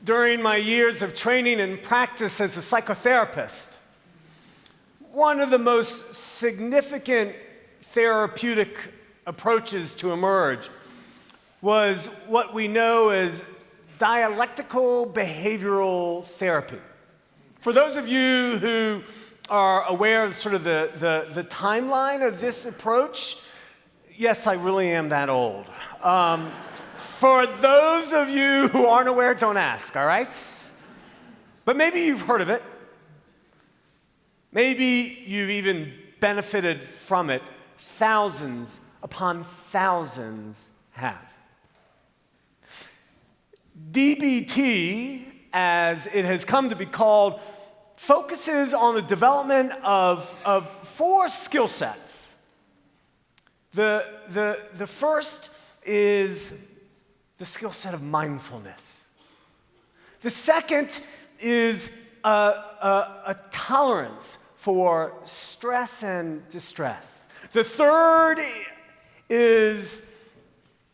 During my years of training and practice as a psychotherapist, one of the most significant therapeutic approaches to emerge was what we know as dialectical behavioral therapy. For those of you who are aware of sort of the timeline of this approach, yes, I really am that old. For those of you who aren't aware, don't ask, all right? But maybe you've heard of it. Maybe you've even benefited from it. Thousands upon thousands have. DBT, as it has come to be called, focuses on the development of four skill sets. The first is the skill set of mindfulness. The second is a tolerance for stress and distress. The third is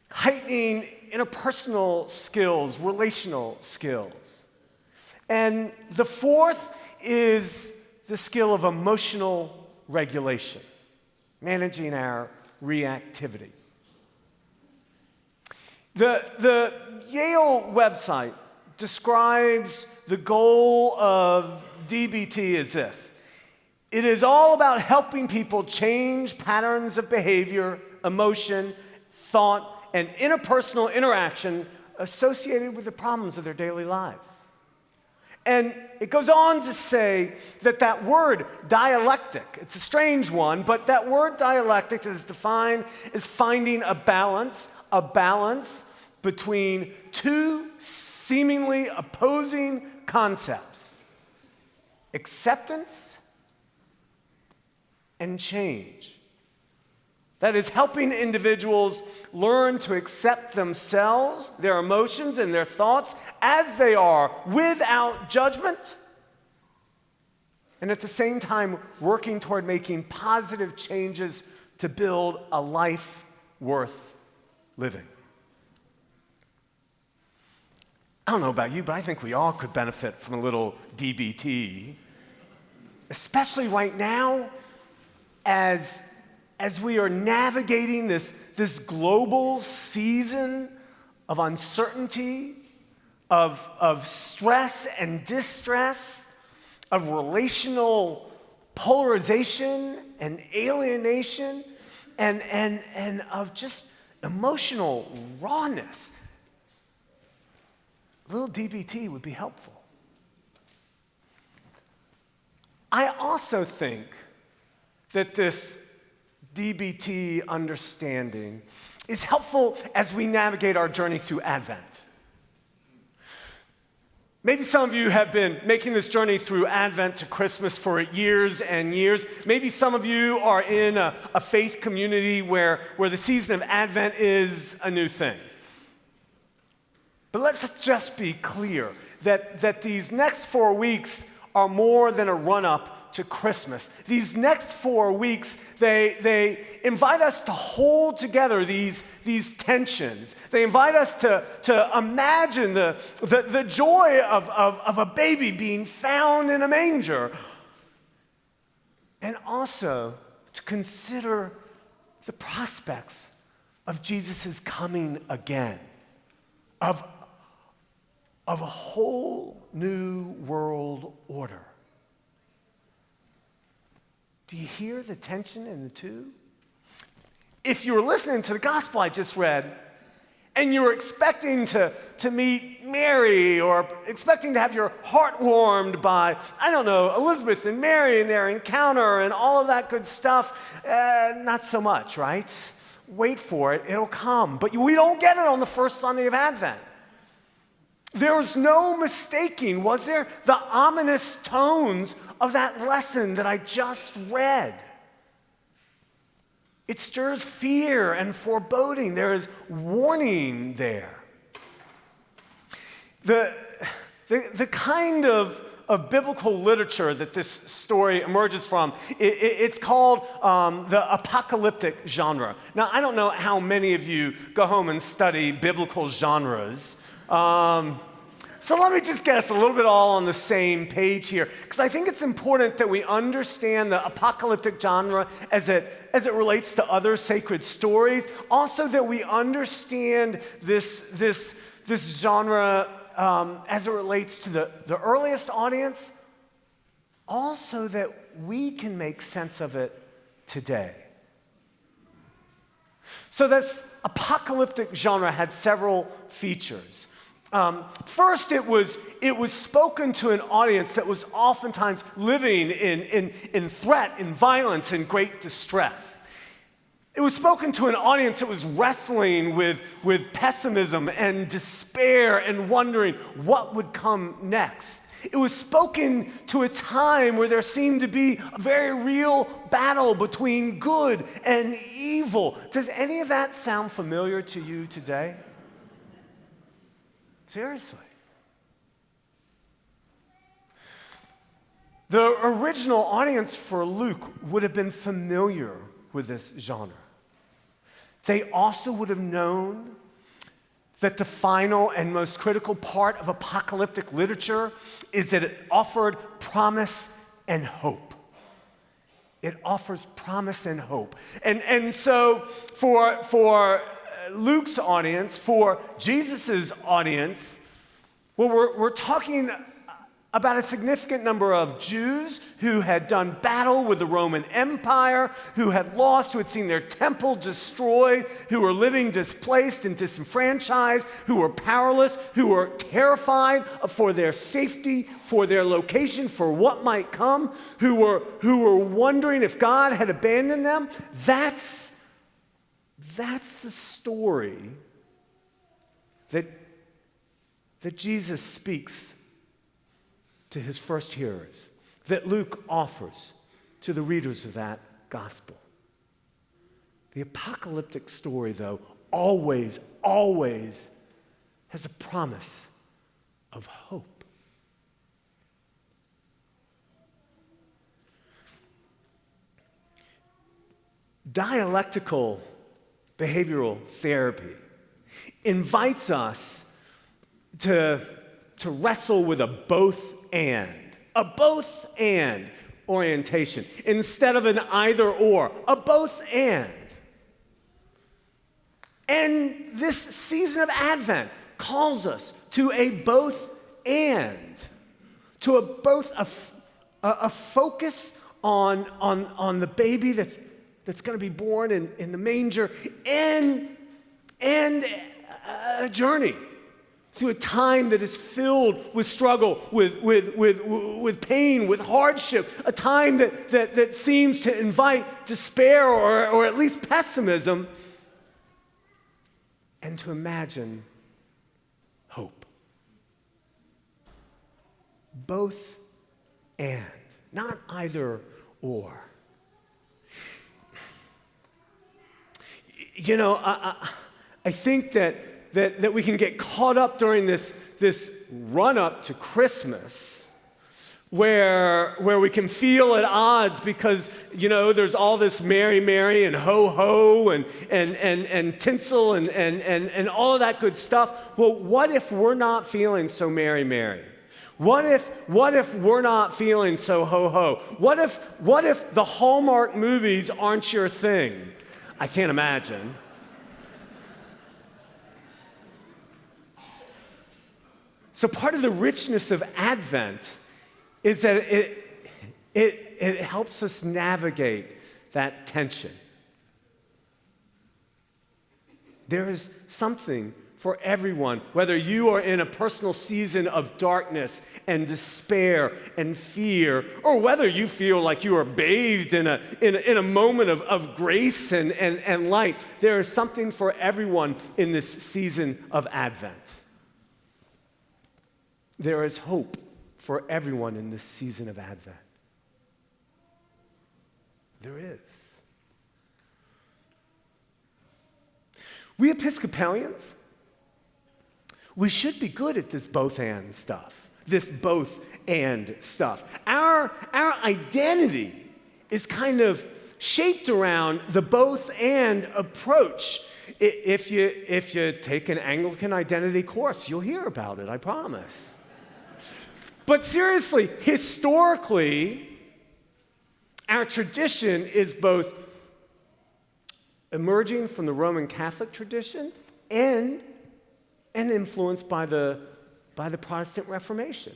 heightening interpersonal skills, relational skills. And the fourth is the skill of emotional regulation, managing our reactivity. The Yale website describes the goal of DBT as this: it is all about helping people change patterns of behavior, emotion, thought, and interpersonal interaction associated with the problems of their daily lives. And it goes on to say that word dialectic, it's a strange one, but that word dialectic is defined as finding a balance between two seemingly opposing concepts: acceptance and change. That is, helping individuals learn to accept themselves, their emotions, and their thoughts as they are, without judgment, and at the same time working toward making positive changes to build a life worth living. I don't know about you, but I think we all could benefit from a little DBT, especially right now as we are navigating this global season of uncertainty, of stress and distress, of relational polarization and alienation, and of just emotional rawness. A little DBT would be helpful. I also think that this DBT understanding is helpful as we navigate our journey through Advent. Maybe some of you have been making this journey through Advent to Christmas for years and years. Maybe some of you are in a faith community where the season of Advent is a new thing. But let's just be clear that these next 4 weeks are more than a run-up to Christmas. These next 4 weeks, they invite us to hold together these tensions. They invite us to imagine the joy of a baby being found in a manger, and also to consider the prospects of Jesus' coming again, of a whole new world order. Do you hear the tension in the two? If you were listening to the gospel I just read, and you were expecting to meet Mary, or expecting to have your heart warmed by, I don't know, Elizabeth and Mary and their encounter and all of that good stuff, not so much, right? Wait for it, it'll come. But we don't get it on the first Sunday of Advent. There was no mistaking, was there, the ominous tones of that lesson that I just read. It stirs fear and foreboding. There is warning there. The kind of biblical literature that this story emerges from, it's called the apocalyptic genre. Now, I don't know how many of you go home and study biblical genres. So let me just get us a little bit all on the same page here, because I think it's important that we understand the apocalyptic genre as it relates to other sacred stories. Also that we understand this genre as it relates to the earliest audience. Also that we can make sense of it today. So this apocalyptic genre had several features. First, it was spoken to an audience that was oftentimes living in threat, in violence, in great distress. It was spoken to an audience that was wrestling with pessimism and despair and wondering what would come next. It was spoken to a time where there seemed to be a very real battle between good and evil. Does any of that sound familiar to you today? Seriously. The original audience for Luke would have been familiar with this genre. They also would have known that the final and most critical part of apocalyptic literature is that it offered promise and hope. It offers promise and hope. And so for Luke's audience, for Jesus' audience, well, we're talking about a significant number of Jews who had done battle with the Roman Empire, who had lost, who had seen their temple destroyed, who were living displaced and disenfranchised, who were powerless, who were terrified for their safety, for their location, for what might come, who were wondering if God had abandoned them. That's the story that Jesus speaks to his first hearers, that Luke offers to the readers of that gospel. The apocalyptic story, though, always has a promise of hope. Dialectical behavioral therapy invites us to wrestle with a both and orientation instead of an either or, a both and. And this season of Advent calls us to a both and, to a focus on the baby that's going to be born in the manger, and a journey through a time that is filled with struggle, with pain, with hardship, a time that seems to invite despair or at least pessimism, and to imagine hope. Both and, not either or. You know, I think that we can get caught up during this run-up to Christmas where we can feel at odds because, you know, there's all this Merry, Merry and ho-ho and tinsel and all of that good stuff. Well, what if we're not feeling so Merry, Merry? What if we're not feeling so ho-ho? What if the Hallmark movies aren't your thing? I can't imagine. So part of the richness of Advent is that it helps us navigate that tension. There is something for everyone, whether you are in a personal season of darkness and despair and fear, or whether you feel like you are bathed in a moment of grace and light. There is something for everyone in this season of Advent. There is hope for everyone in this season of Advent. There is. We Episcopalians, we should be good at this both and stuff. This both and stuff. Our identity is kind of shaped around the both and approach. If you take an Anglican identity course, you'll hear about it, I promise. But seriously, historically, our tradition is both emerging from the Roman Catholic tradition and influenced by the Protestant Reformation.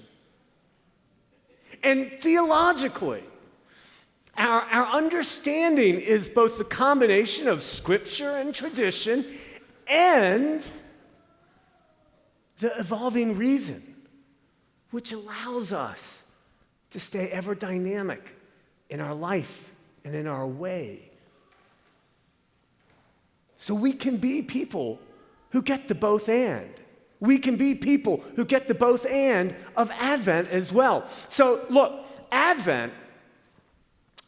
And theologically, our understanding is both the combination of scripture and tradition and the evolving reason, which allows us to stay ever dynamic in our life and in our way. So we can be people who get the both and. We can be people who get the both and of Advent as well. So look, Advent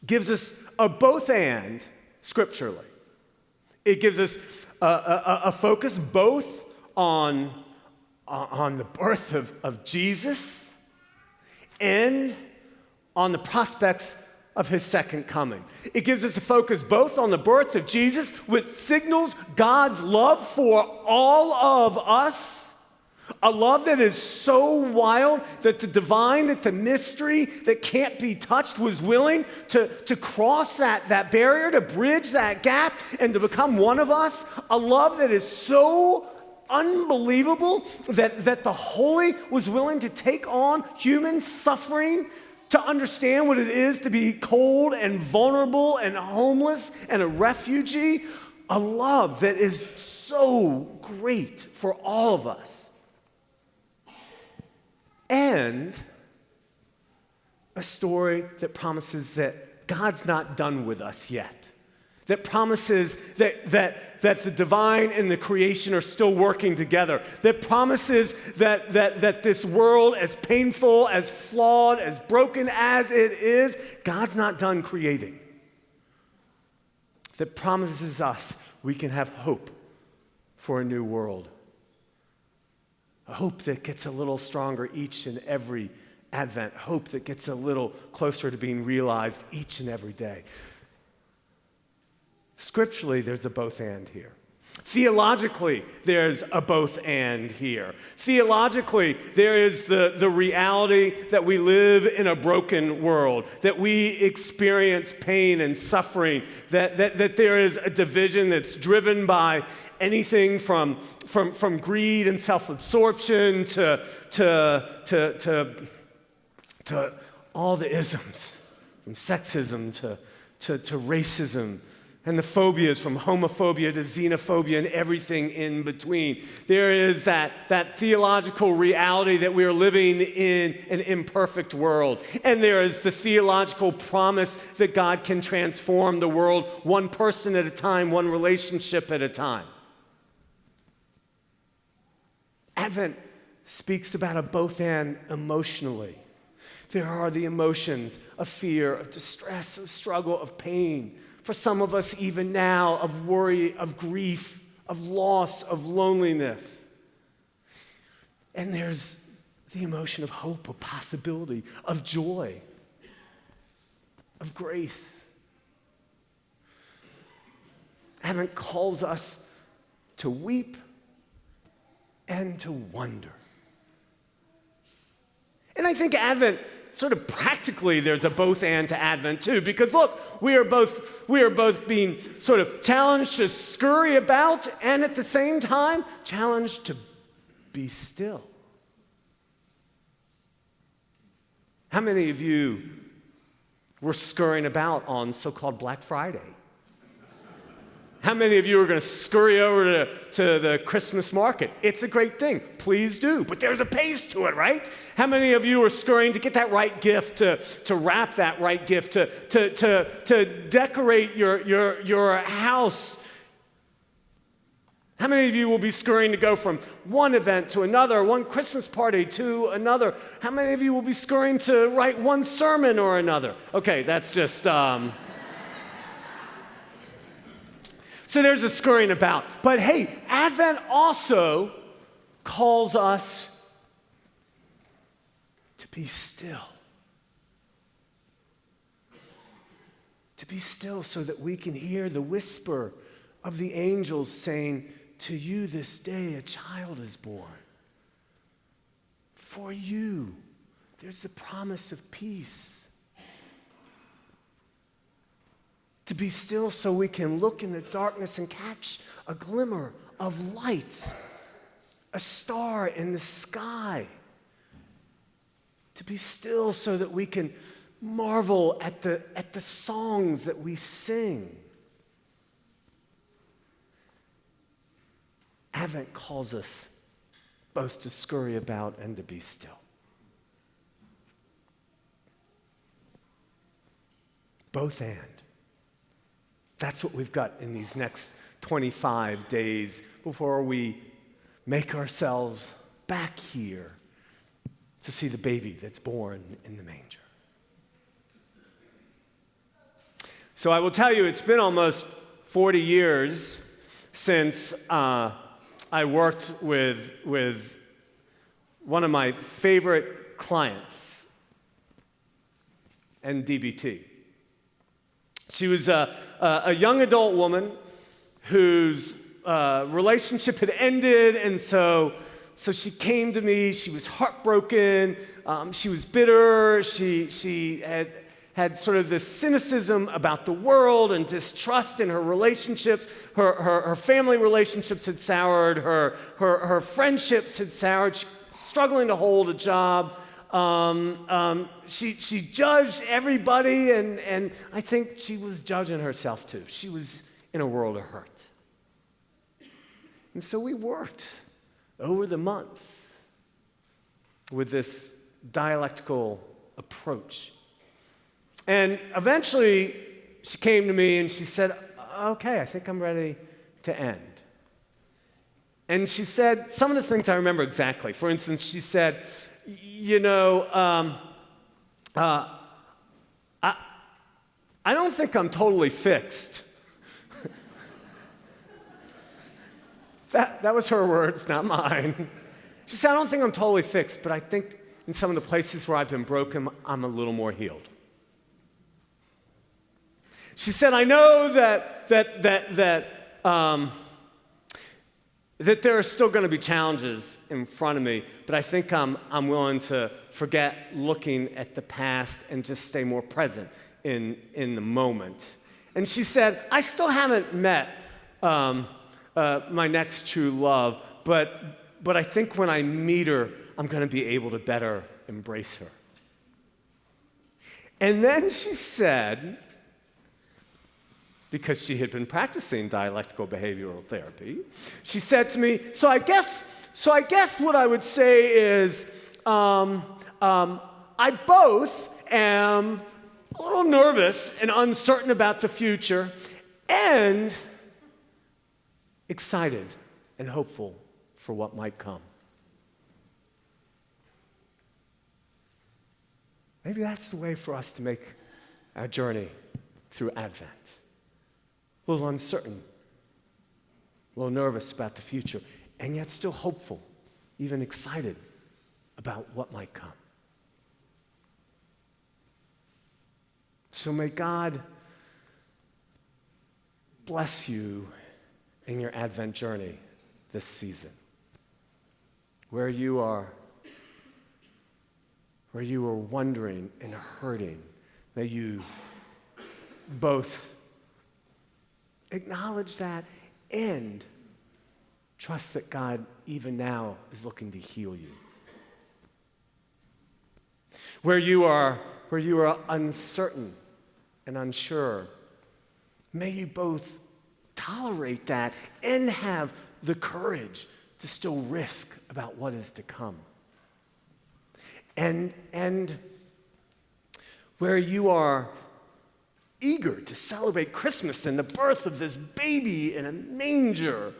gives us a both and scripturally. It gives us a focus both on the birth of Jesus and on the prospects of his second coming. It gives us a focus both on the birth of Jesus, which signals God's love for all of us, a love that is so wild that the divine, that the mystery that can't be touched was willing to cross that barrier, to bridge that gap, and to become one of us. A love that is so unbelievable that the holy was willing to take on human suffering to understand what it is to be cold and vulnerable and homeless and a refugee. A love that is so great for all of us. And a story that promises that God's not done with us yet. That promises that the divine and the creation are still working together. That promises that this world, as painful, as flawed, as broken as it is, God's not done creating. That promises us we can have hope for a new world. A hope that gets a little stronger each and every Advent. Hope that gets a little closer to being realized each and every day. Scripturally, there's a both and here. Theologically, there's a both and here. Theologically, there is the reality that we live in a broken world, that we experience pain and suffering, that there is a division that's driven by anything from greed and self-absorption to all the isms, from sexism to racism, and the phobias from homophobia to xenophobia and everything in between. There is that theological reality that we are living in an imperfect world. And there is the theological promise that God can transform the world one person at a time, one relationship at a time. Advent speaks about a both and emotionally. There are the emotions of fear, of distress, of struggle, of pain. For some of us, even now, of worry, of grief, of loss, of loneliness. And there's the emotion of hope, of possibility, of joy, of grace. Advent calls us to weep and to wonder. And I think Advent, sort of practically, there's a both and to Advent too, because look, we are both being sort of challenged to scurry about and at the same time challenged to be still. How many of you were scurrying about on so-called Black Friday? How many of you are going to scurry over to the Christmas market? It's a great thing. Please do. But there's a pace to it, right? How many of you are scurrying to get that right gift, to wrap that right gift, to decorate your house? How many of you will be scurrying to go from one event to another, one Christmas party to another? How many of you will be scurrying to write one sermon or another? Okay, that's just... So there's a scurrying about. But hey, Advent also calls us to be still. To be still so that we can hear the whisper of the angels saying, to you this day a child is born. For you, there's the promise of peace. To be still so we can look in the darkness and catch a glimmer of light, a star in the sky. To be still so that we can marvel at the songs that we sing. Advent calls us both to scurry about and to be still. Both and. That's what we've got in these next 25 days before we make ourselves back here to see the baby that's born in the manger. So I will tell you, it's been almost 40 years since I worked with one of my favorite clients, NDBT. She was a young adult woman whose relationship had ended, and so she came to me. She was heartbroken. She was bitter. She had sort of this cynicism about the world and distrust in her relationships. Her family relationships had soured. Her friendships had soured. She was struggling to hold a job. She judged everybody, and I think she was judging herself too. She was in a world of hurt. And so we worked over the months with this dialectical approach. And eventually, she came to me and she said, okay, I think I'm ready to end. And she said some of the things I remember exactly. For instance, she said, I don't think I'm totally fixed. That was her words, not mine. She said, I don't think I'm totally fixed, but I think in some of the places where I've been broken, I'm a little more healed. She said, I know that there are still going to be challenges in front of me, but I think I'm willing to forget looking at the past and just stay more present in the moment. And she said, I still haven't met my next true love, but I think when I meet her, I'm going to be able to better embrace her. And then she said, because she had been practicing dialectical behavioral therapy, she said to me, so I guess what I would say is, I both am a little nervous and uncertain about the future and excited and hopeful for what might come. Maybe that's the way for us to make our journey through Advent. A little uncertain, a little nervous about the future, and yet still hopeful, even excited about what might come. So may God bless you in your Advent journey this season. Where you are wondering and hurting, may you both acknowledge that and trust that God, even now, is looking to heal you. Where you are uncertain and unsure, may you both tolerate that and have the courage to still risk about what is to come. And where you are eager to celebrate Christmas and the birth of this baby in a manger,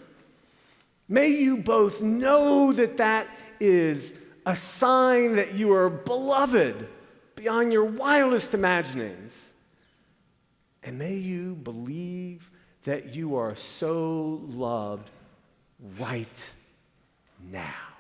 may you both know that that is a sign that you are beloved beyond your wildest imaginings. And may you believe that you are so loved right now.